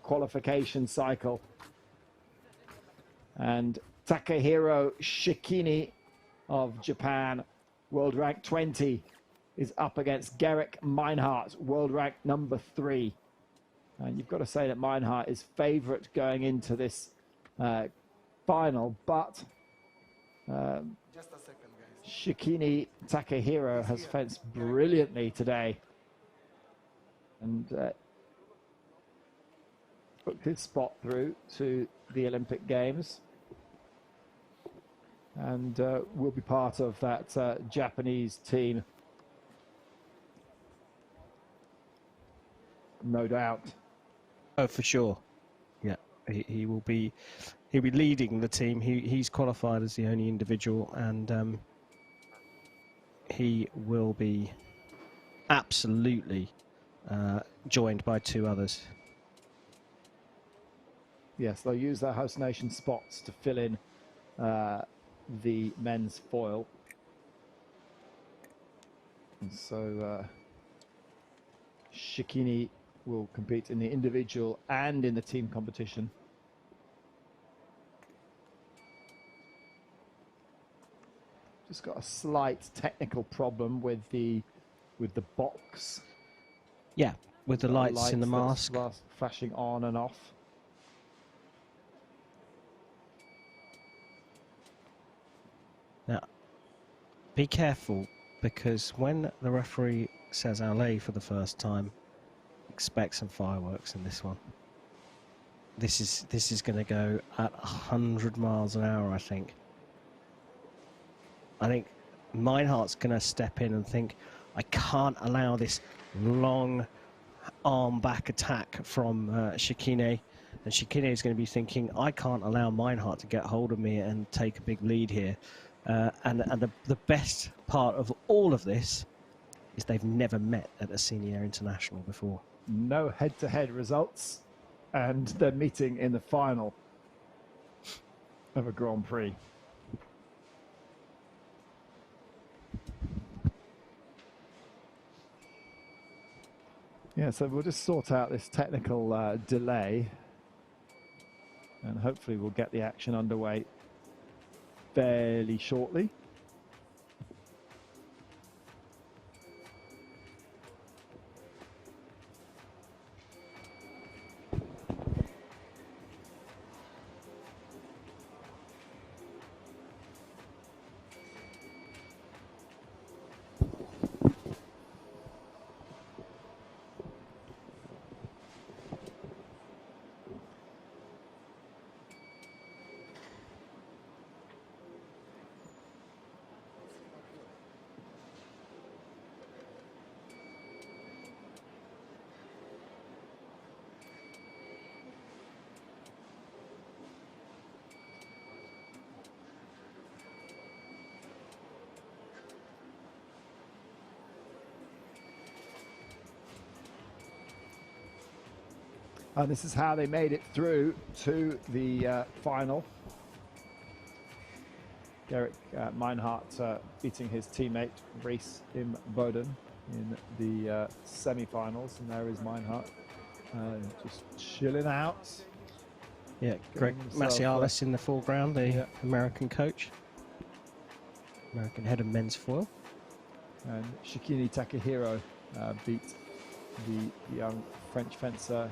qualification cycle. And Takahiro Shikine of Japan, world rank 20, is up against Gerek Meinhardt, world rank number 3. And you've got to say that Meinhardt is favourite going into this final, but just a second, guys. Shikine Takahiro has fenced brilliantly today and booked his spot through to the Olympic Games, and will be part of that Japanese team, no doubt. Oh, for sure. Yeah, he will be. He'll be leading the team. He's qualified as the only individual, and he will be absolutely joined by 2 others. Yes, they'll use their host nation spots to fill in the men's foil. And so Shikine will compete in the individual and in the team competition. Just got a slight technical problem with the box. Yeah, with the lights in the mask. Flashing on and off. Now, be careful, because when the referee says alley for the first time, expect some fireworks in this one. This is going to go at 100 miles an hour, I think. I think Meinhardt's going to step in and think, I can't allow this long arm back attack from Shikine. And Shikine is going to be thinking, I can't allow Meinhardt to get hold of me and take a big lead here. And the best part of all of this is they've never met at a senior international before. No head-to-head results, and they're meeting in the final of a Grand Prix. Yeah, so we'll just sort out this technical delay, and hopefully we'll get the action underway fairly shortly. And this is how they made it through to the final. Gerek Meinhardt beating his teammate Prix in Boden in the semi-finals, and there is Meinhardt just chilling out. Yeah, Greg Macialis in the foreground, the American coach, American head of men's foil. And Shikine Takahiro beat the young French fencer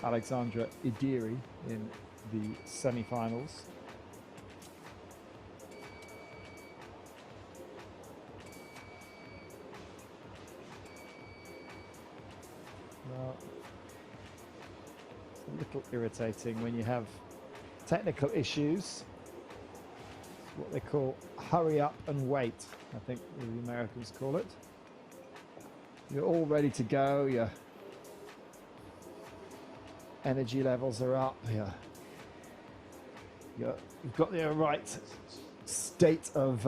Alexandra Idiri in the semi-finals. Well, it's a little irritating when you have technical issues. It's what they call hurry up and wait, I think the Americans call it. You're all ready to go, your energy levels are up, you've got the right state of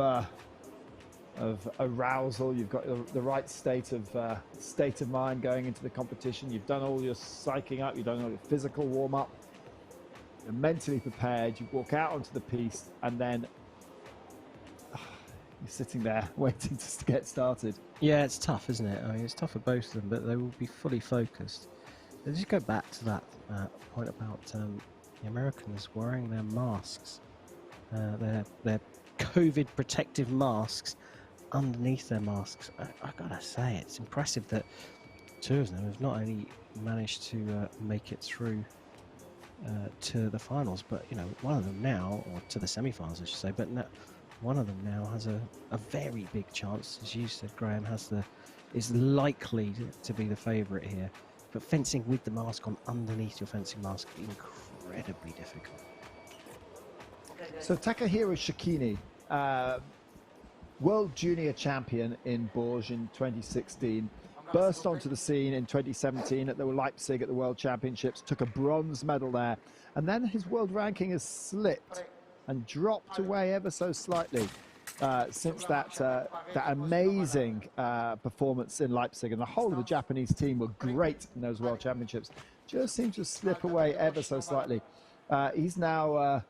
arousal, you've got the right state of mind going into the competition, you've done all your psyching up, you've done all your physical warm-up, you're mentally prepared, you walk out onto the piste, and then you're sitting there waiting to get started. Yeah, it's tough, isn't it? I mean, it's tough for both of them, but they will be fully focused. just go back to that point about the Americans wearing their masks, their COVID protective masks underneath their masks. I gotta say, it's impressive that two of them have not only managed to make it through to the finals, but you know, one of them now, or to the semi-finals I should say, but one of them now has a very big chance, as you said, Graham, is likely to be the favourite here. But fencing with the mask on underneath your fencing mask, incredibly difficult. So Takahiro Shikine, world junior champion in Bourges in 2016, burst onto the scene in 2017 at the Leipzig at the World Championships, took a bronze medal there, and then his world ranking has slipped and dropped away ever so slightly since that amazing performance in Leipzig. And the whole of the Japanese team were great in those World Championships. Just seemed to slip away ever so slightly. He's now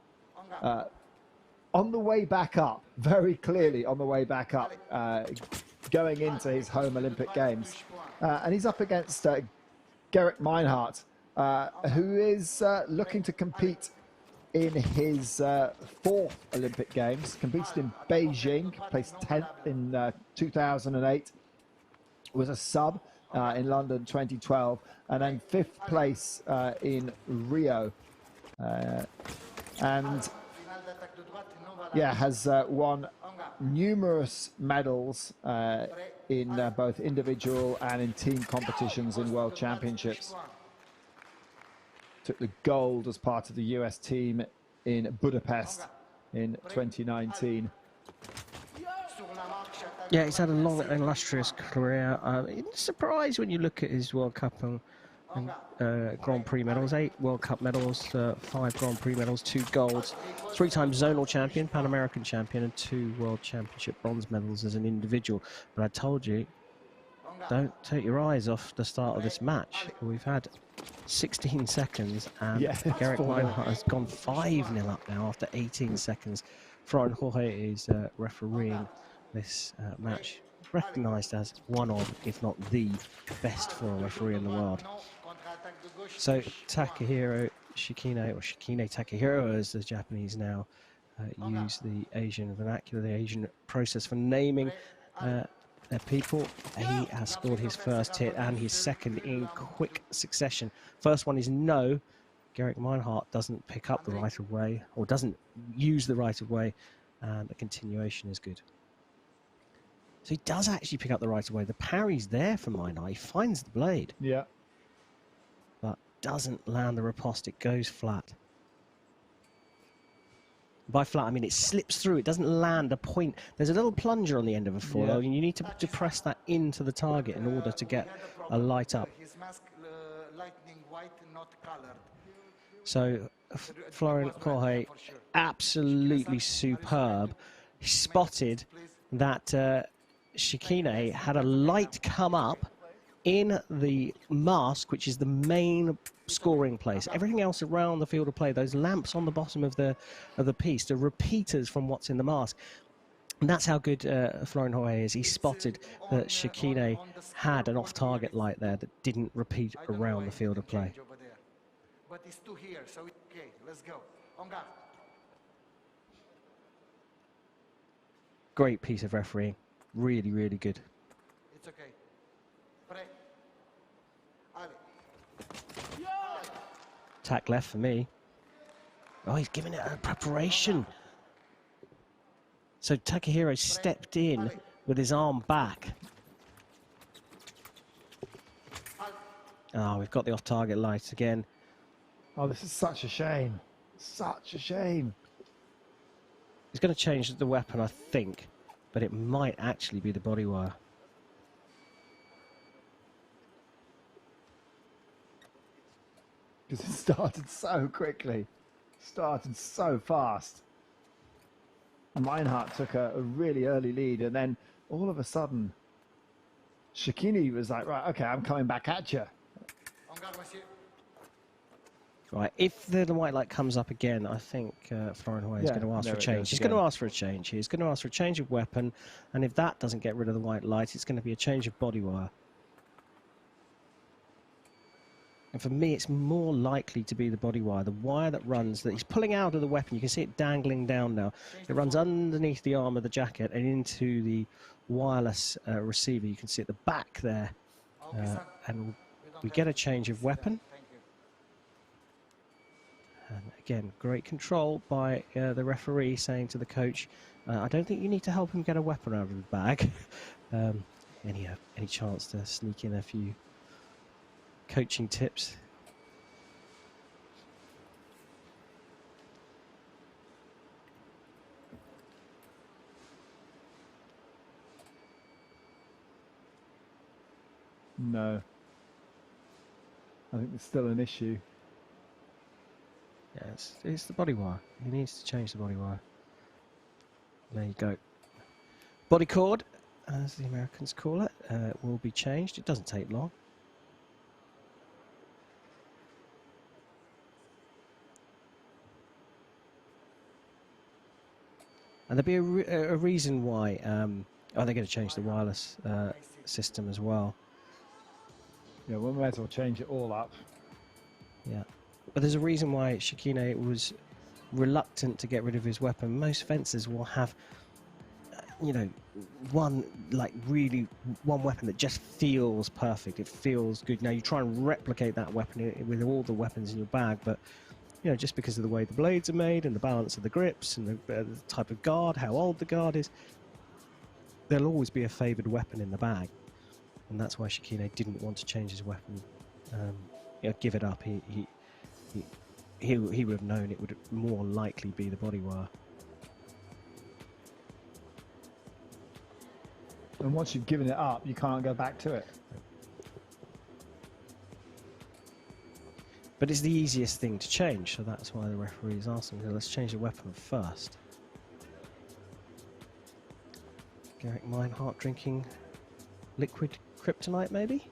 on the way back up, very clearly on the way back up, going into his home Olympic Games. And he's up against Gerek Meinhardt, who is looking to compete in his fourth Olympic Games. Competed in Beijing, placed 10th in 2008, was a sub in London 2012, and then 5th place in Rio. And yeah, has won numerous medals in both individual and in team competitions in World Championships. Took the gold as part of the US team in Budapest in 2019. Yeah, he's had a long and illustrious career. It's a surprise when you look at his World Cup and Grand Prix medals. 8 World Cup medals, 5 Grand Prix medals, 2 golds, 3-time zonal champion, Pan American champion, and 2 World Championship bronze medals as an individual. But I told you, don't take your eyes off the start of this match. We've had 16 seconds, and Gerek Meinhardt has gone 5-0 up now after 18 seconds. Florian Jorge is refereeing this match, recognised as one of, if not the best foreign referee in the world. So Takahiro Shikine, or Shikine Takahiro as the Japanese now use the Asian vernacular, the Asian process for naming their people. He has scored his first hit and his second in quick succession. First one is no. Gerek Meinhardt doesn't pick up the right of way, or doesn't use the right of way, and the continuation is good. So he does actually pick up the right of way. The parry's there for Meinhardt. He finds the blade. Yeah. But doesn't land the riposte. It goes flat. By flat, I mean it slips through. It doesn't land a point. There's a little plunger on the end of a foil, and you need to depress that into the target in order to get a light up. So Florian Jorge, absolutely superb. He spotted that Shikine had a light come up in the mask, which is the main scoring place. Everything else around the field of play, those lamps on the bottom of the piece, the repeaters from what's in the mask. And that's how good Florian Jorge is. He spotted that Shikine had an off-target light there that didn't repeat around the field of play. But it's 2 here, so it's okay. Let's go. On guard. Great piece of refereeing. Really, really good. It's okay. Prix. Tack left for me. Oh, he's giving it a preparation. So Takahiro stepped in with his arm back. Oh, we've got the off-target light again. Oh, this is such a shame. Such a shame. He's going to change the weapon, I think, but it might actually be the body wire. Because it started so quickly. Started so fast. Meinhardt took a really early lead, and then all of a sudden, Shikine was like, right, okay, I'm coming back at you. Right, if the white light comes up again, I think Florian Jorge is going to ask for a change. He's going to ask for a change. He's going to ask for a change of weapon, and if that doesn't get rid of the white light, it's going to be a change of body wire. And for me, it's more likely to be the body wire, the wire that runs, that he's pulling out of the weapon. You can see it dangling down now. It runs underneath the arm of the jacket and into the wireless receiver. You can see at the back there. And we get a change of weapon. And again, great control by the referee saying to the coach, I don't think you need to help him get a weapon out of the bag. Any chance to sneak in a few coaching tips? No. I think there's still an issue. Yeah, it's the body wire. He needs to change the body wire. There you go. Body cord, as the Americans call it, will be changed. It doesn't take long. And there'll be a reason why. They're going to change the wireless system as well. Yeah, we might as well change it all up. Yeah, but there's a reason why Shikine was reluctant to get rid of his weapon. Most fencers will have, one weapon that just feels perfect. It feels good. Now you try and replicate that weapon with all the weapons in your bag, but just because of the way the blades are made and the balance of the grips and the type of guard, how old the guard is, there'll always be a favoured weapon in the bag. And that's why Shikine didn't want to change his weapon, give it up. He would have known it would more likely be the body wire. And once you've given it up, you can't go back to it. But it's the easiest thing to change, so that's why the referee is asking, let's change the weapon first. Gerek Meinhardt drinking liquid kryptonite, maybe?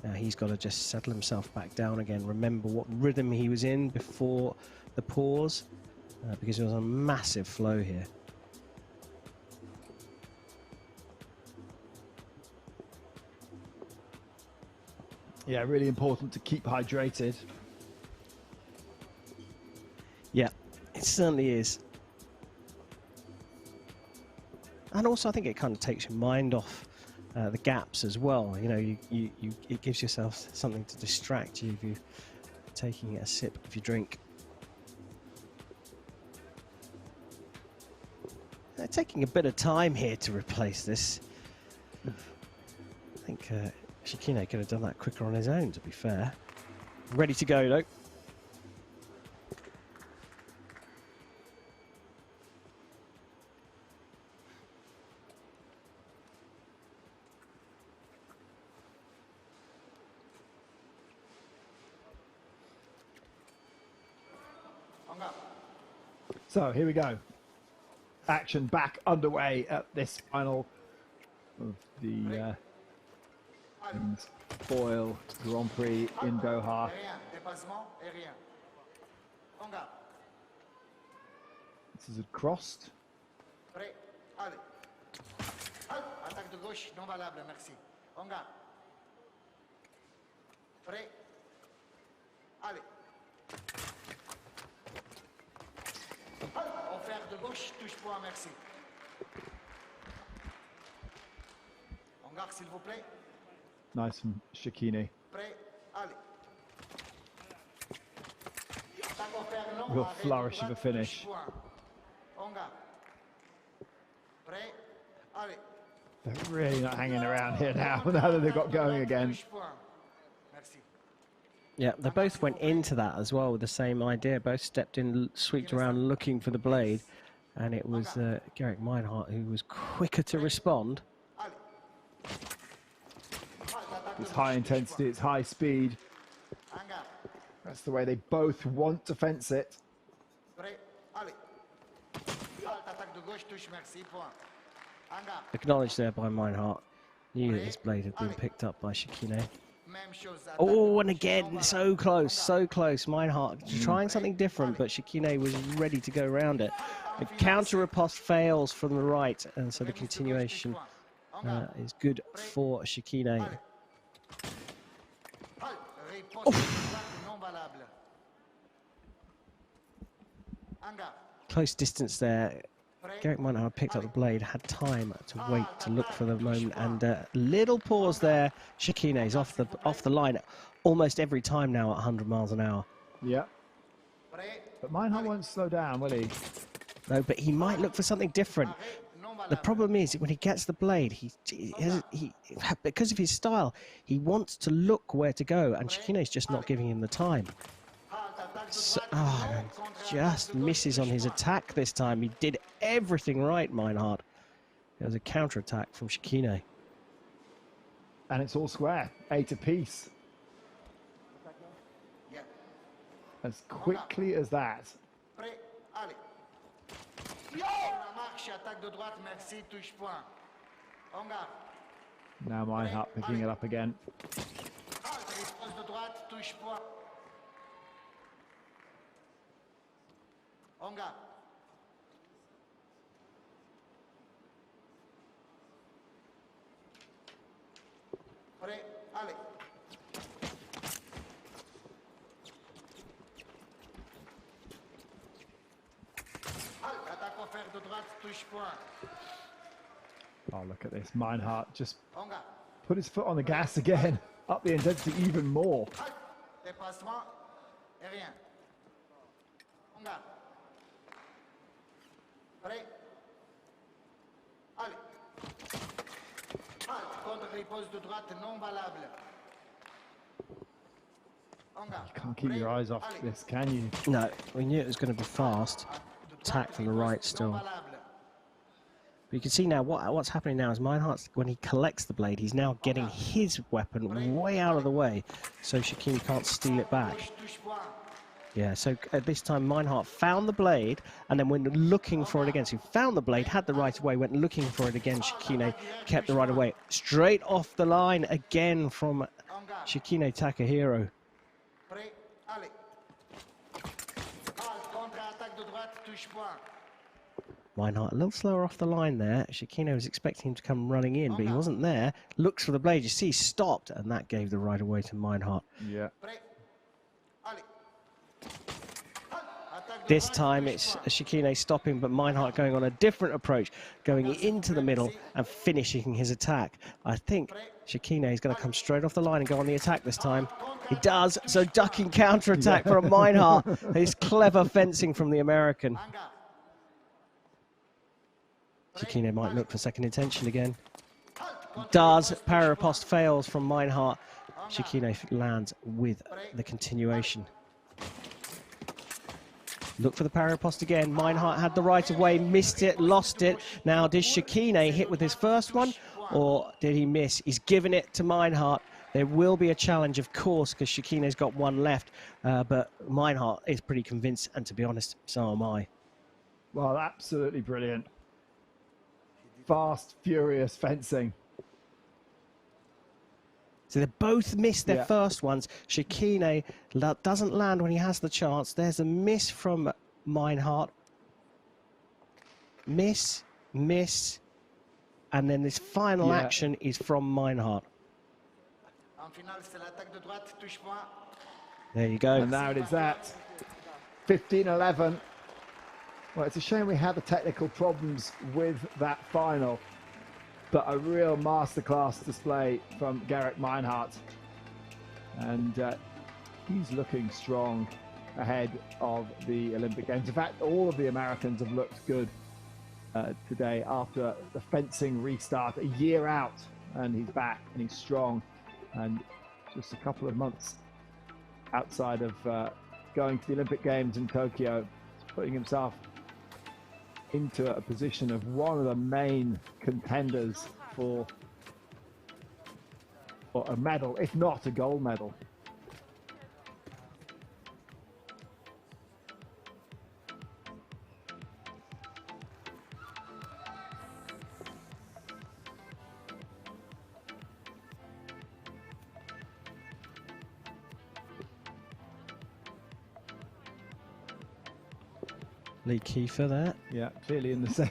Now he's got to just settle himself back down again. Remember what rhythm he was in before the pause, because there was a massive flow here. Yeah, really important to keep hydrated. Yeah, it certainly is. And also, I think it kind of takes your mind off the gaps as well. It gives yourself something to distract you if you're taking a sip of your drink. They're taking a bit of time here to replace this. I think Shikine could have done that quicker on his own, to be fair. Ready to go, though. So here we go. Action back underway at this final of the Foil Grand Prix in Doha. This is a crossed. Attaque de gauche non valable, merci. On garde. Prêt. Allez. Offert de gauche, touche point, merci. On garde, s'il vous plaît. Nice from Shikine. Prêt. Allez. Attaque offert long. Real flourish of a finish. On garde. Prêt. Allez. They're really not hanging around here now that they've got going again. Yeah, they both went into that as well with the same idea. Both stepped in, sweeped around looking for the blade, and it was Gerek Meinhardt who was quicker to respond. It's high intensity, it's high speed. That's the way they both want to fence it. Acknowledged there by Meinhardt. Knew that his blade had been picked up by Shikine. Oh, and again, so close, so close. Meinhardt trying something different, but Shikine was ready to go around it. The counter riposte fails from the right, and so the continuation is good for Shikine. Close distance there. Gerek Meinhardt picked up the blade, had time to wait to look for the moment, and little pause there. Shikine's off the line almost every time now at 100 miles an hour. Yeah. But Meinhardt won't slow down, will he? No, but he might look for something different. The problem is when he gets the blade, he because of his style, he wants to look where to go, and Shikine's just not giving him the time. So, just misses on his attack this time. He did everything right, Meinhardt. It was a counter-attack from Shikine. And it's all square, 8 apiece. As quickly as that. Now Meinhardt picking it up again. Oh, look at this. Meinhardt just put his foot on the gas again. Up the intensity even more. You can't keep your eyes off this, can you? No, we knew it was going to be fast. Attack from the right still. But you can see now what's happening now is Meinhardt, when he collects the blade, he's now getting his weapon way out of the way, so Shikine can't steal it back. Yeah, so at this time Meinhardt found the blade and then went looking for it again. So he found the blade, had the right of way, went looking for it again. Shikine kept the right of way. Straight off the line again from Shikine Takahiro. Meinhardt a little slower off the line there. Shikine was expecting him to come running in, but he wasn't there. Looks for the blade, you see, stopped, and that gave the right away to Meinhardt. Yeah. This time it's Shikine stopping, but Meinhardt going on a different approach, going into the middle and finishing his attack. I think Shikine is going to come straight off the line and go on the attack this time. He does, so ducking counter-attack from Meinhardt. His clever fencing from the American. Shikine might look for second intention again. Does. Parry riposte fails from Meinhardt. Shikine lands with the continuation. Look for the parry riposte again. Meinhardt had the right of way, missed it, lost it. Now, did Shikine hit with his first one, or did he miss? He's given it to Meinhardt. There will be a challenge, of course, because Shikine's got one left, but Meinhardt is pretty convinced, and to be honest, so am I. Well, absolutely brilliant. Fast, furious fencing. So they both missed their first ones. Shikine doesn't land when he has the chance. There's a miss from Meinhardt. Miss, miss, and then this final action is from Meinhardt. There you go. And now it is that. 15-11. Well, it's a shame we had the technical problems with that final, but a real masterclass display from Gerek Meinhardt. And he's looking strong ahead of the Olympic Games. In fact, all of the Americans have looked good today after the fencing restart, a year out, and he's back and he's strong. And just a couple of months outside of going to the Olympic Games in Tokyo, putting himself into a position of one of the main contenders for a medal, if not a gold medal. Lee Kiefer there. Yeah, clearly in the same